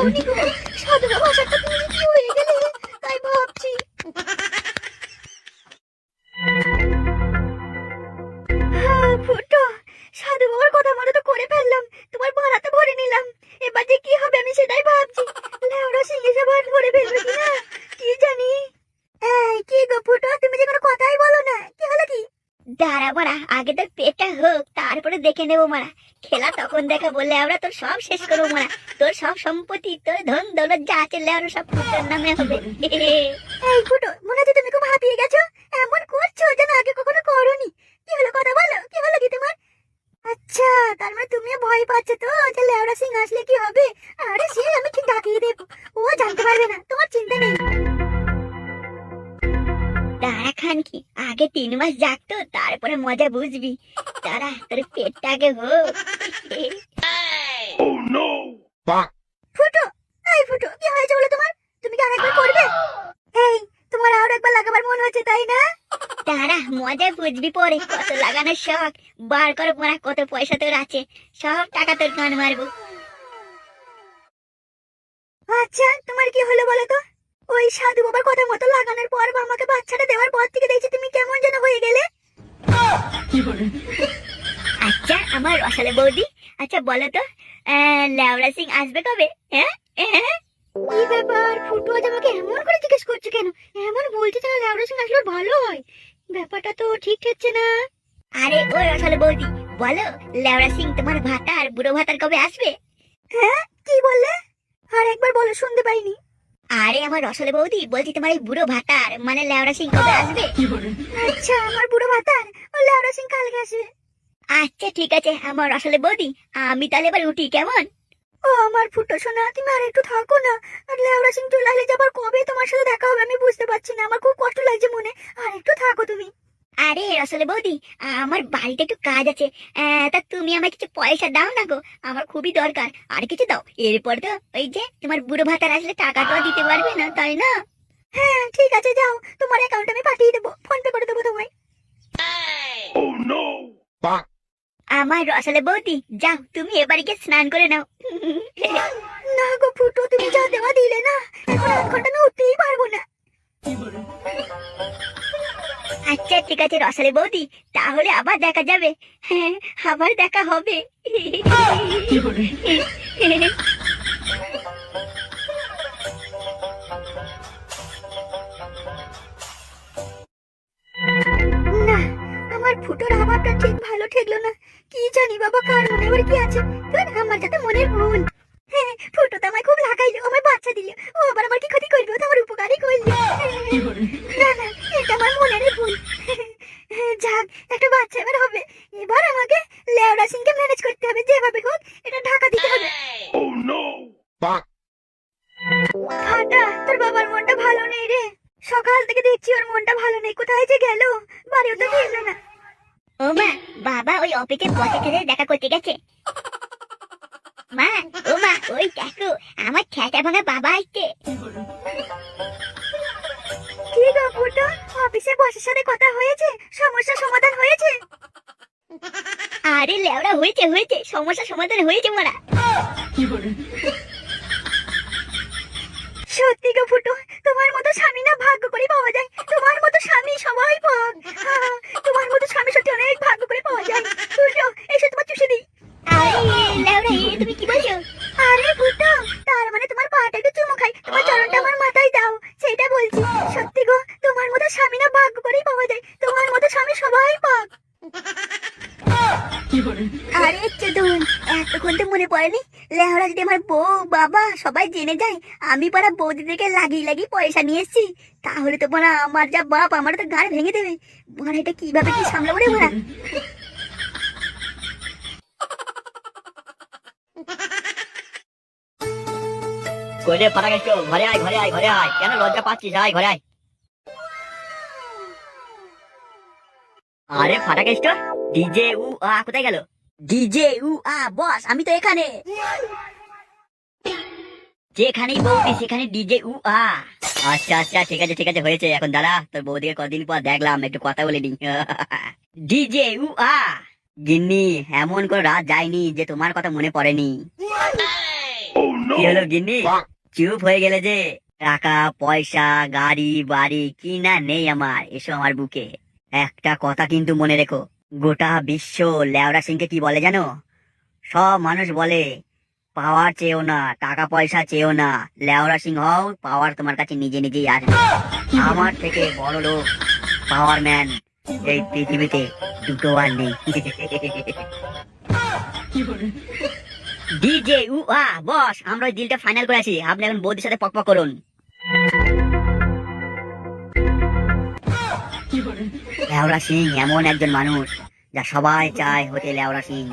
হওনি গো, সাধু বাবা আসার তো তুমি কি হয়ে গেলে তাই ভাবছি। ফুটো, সাধু বাবার কথা মতো তো করে ফেললাম, তোমার ভাড়া তো ভরে নিলাম, এবার যে কি হবে আমি সেটাই ভাবছি। লেওড়া সিংহে সবার ভরে ফেলবে কিনা কি জানি। এই কি গো ফুটো, তুমি যে কোনো কথাই বলো না, কি হলো কি? দাঁড়া মারা, আগে তোর পেটটা হোক তারপরে দেখে নেবো মারা, খেলা তখন দেখা বললে আমরা তোর সব শেষ করবো মারা, তোর সব সম্পত্তি তোর ধন দৌলত যা আছে লেওড়া সব ফুটোর নামে হবে। এই ফুটো, মনে হচ্ছে তুমি খুব হাঁপিয়ে গেছো, এমন করছো যেন আগে কখনো করোনি। কি হলো কথা বলো, কি হলো কি তোমার? আচ্ছা, তার মানে তুমিও ভয় পাচ্ছ তো যে লেওড়া সিং আসলে কি হবে? আরে সে আমি ঠিক ডাকিয়ে দেবো, ও জানতে পারবে না, তোমার চিন্তা নেই। দাঁড়া খান কি, আগে 3 মাস জাগতো তারপরে মজা বুঝবি, দাঁড়া তোর পেটটা আগে হোক। ফুটো, এই ফুটো, কি হয়েছে বলো তোমার? তুমি কি আরেকবার করবে? এই, তোমার আর একবার লাগাবার মন হচ্ছে তাই না? দাঁড়া মজা বুঝবি পরে, কত লাগানোর শখ, বার করে পড়া কত পয়সা তোর আছে, সব টাকা তোর কান মারবো। আচ্ছা, তোমার কি হলো বলো তো? ওই সাধু বাবার কথা মতো লাগানোর পর বা আমাকে বাচ্চাটা দেওয়ার পর থেকে দেখছি তুমি কেমন যেন হয়ে গেলে। আচ্ছা আমার রসালে বৌদি, আচ্ছা বলো তো লেওড়া সিং আসবে কবে? হ্যাঁ কি ব্যাপার ফুটু, আজ আমাকে এমন করে জিজ্ঞেস করছো কেন? এমন বলছে যেন লেওড়া সিং আসলে ভালো হয়, ব্যাপারটা তো ঠিক হচ্ছে না। আরে ও রসালে বৌদি, বলো লেওড়া সিং তোমার ভাতার বুড়ো ভাতার কবে আসবে? হ্যাঁ কি বললে? আর একবার বলো, শুনতে পাইনি। আরে আমার রসালে বৌদি, বলছি তোমার এই বুড়ো ভাতার মানে লেওড়া সিং কবে আসবে? আচ্ছা আমার বুড়ো ভাতার, ও লেওড়া সিং কালকে আসবে। আচ্ছা ঠিক আছে আমার রসালে বৌদি, আমি তাহলে এবার উঠি কেমন? ও আমার ফুটো সোনা, তুমি আর একটু থাকো না, আর লেওড়া সিং চলে আসলে যাবার কবে তোমার সাথে দেখা হবে আমি বুঝতে পারছি না, আমার খুব কষ্ট লাগছে মনে, আর একটু থাকো তুমি। আরে রসালে বৌদি, আমার বাড়িতে একটু কাজ আছে, তা তুমি আমায় কিছু পয়সা দাও না গো, আমার খুবই দরকার, আর কিছু দাও, এরপর তো ওই যে তোমার বুড়ো ভাতার আসলে টাকাটাও দিতে পারবে না তাই না? হ্যাঁ ঠিক আছে, যাও তোমার অ্যাকাউন্টে আমি পাঠিয়ে দেবো, ফোন পে করে দেবো তোমায়। আমার রসালে বৌদি, যাও তুমি এবারে গিয়ে স্নান করে নাও। না গো ফুটো, তুমি যা দেওয়া দিলে না, এখন 1 ঘন্টা আমি উঠতেই পারবো না। আচ্ছা ঠিক আছে রসালে বৌদি, তাহলে আবার দেখা যাবে, হ্যাঁ আবার দেখা হবে। না, আমার ফুটোর আবারটা ঠিক ভালো ঠেকলো না, কি জানি বাবা কার মনে আবার কি আছে, আমার যাতে মনের ভুল। হ্যাঁ ফুটো তো আমায় খুব লাগাইলো, আমায় বাচ্চা দিল, ও আবার আমার কি ক্ষতি করবে, ও তো আমার উপকারই করলো। না না, এটা আমার মনেরই ভুল। যাক, একটা বাচ্চা এবার হবে, এবার আমাকে লেওড়া সিংকে ম্যানেজ করতে হবে, যেভাবে হোক এটা ঢাকা দিতে হবে। ফাটা, তোর বাবার মনটা ভালো নেই রে, সকাল থেকে দেখছি ওর মনটা ভালো নেই, কোথায় যে গেল, বাড়িও তো ফিরলো না। ও মা, বাবা ওই অফিসে বসের সাথে দেখা করতে গেছে। মা, ও মা, ওই দেখো আমার ঠেটা ভাঙা বাবা আসছে। কি গো ফুটো, অফিসে বসের সাথে কথা হয়েছে, সমস্যার সমাধান হয়েছে? আরে লেওড়া হয়েছে হয়েছে, সমস্যার সমাধান হয়েছে মারা। সত্যি গো ফুটো, তোমার মতো স্বামী না ভাগ্য করে পাওয়া যায়, তোমার মতো স্বামী সবাই পাক, তোমার মতো স্বামী সত্যি অনেক ভাগ্য করে পাওয়া যায়। ফুটো এসে তোমার চুষে দিই। আরে লেওড়া, তুমি কি বলছো? আরে ফুটো, তার মানে তোমার পাটা একটু চুমু খাই, তোমার চরণটা আমার মাথায় দাও, সেটা বলছি। সত্যি গো, তোমার মতো স্বামী না ভাগ্য করেই পাওয়া যায়, তোমার মতো স্বামী সবাই পাক। আরে চোদন, এতক্ষণ তো মনে পড়েনি, লেহরা যদি আমার বউ বাবা সবাই জেনে যায় আমি পাড়া বৌদিদেরকে লাগিয়ে লাগিয়ে পয়সা নিয়ে এসেছি, তাহলে তো বড়া আমার যা বাপ, আমার তো গাড় ভেঙে দেবে, বড়া এটা কিভাবে কি সামলাবো রে বড়া। কইলে ফাটা গেছো, ঘরে আয় ঘরে আয় ঘরে আয়, কেন লজ্জা পাচ্ছিস, আয় ঘরে আয়। আরে ফাটা গেছো, ডিজে উ আ কোথায় গেল? ডিজে উ আ বস, আমি তো এখানে। যেখানেই বৌদি সেখানে ডিজে উ আ। আচ্ছা আচ্ছা ঠিক আছে হয়েছে, এখন দাঁড়া, তোর বৌদিকে কদিন পর দেখলাম, একটু কথা বলে নি। ডিজে উ আ। গিন্নি, এমন কোন রাত যায়নি যে তোমার কথা মনে পড়েনি। কি হলো গিন্নি, চুপ হয়ে গেলে যে? টাকা পয়সা গাড়ি বাড়ি কি না নেই আমার, এসো আমার বুকে। একটা কথা কিন্তু মনে রেখো, গোটা বিশ্ব লেওড়া সিংকে কি বলে জানো? সব মানুষ বলে পাওয়ার চেয়েও না, টাকা পয়সা চেয়েও না, লেওড়া সিং হও, পাওয়ার তোমার কাছে নিজে নিজেই আসবে। আমার থেকে বড় লোক পাওয়ার ম্যান এই পৃথিবীতে দুটো আর নেই। ডিজে উ আ বস, আমরা ওই ডিলটা ফাইনাল করেছি, আপনি এখন বৌদির সাথে পকপক করুন। লেওড়া সিং এমন একজন মানুষ যা সবাই চায় হতে লেওড়া সিং।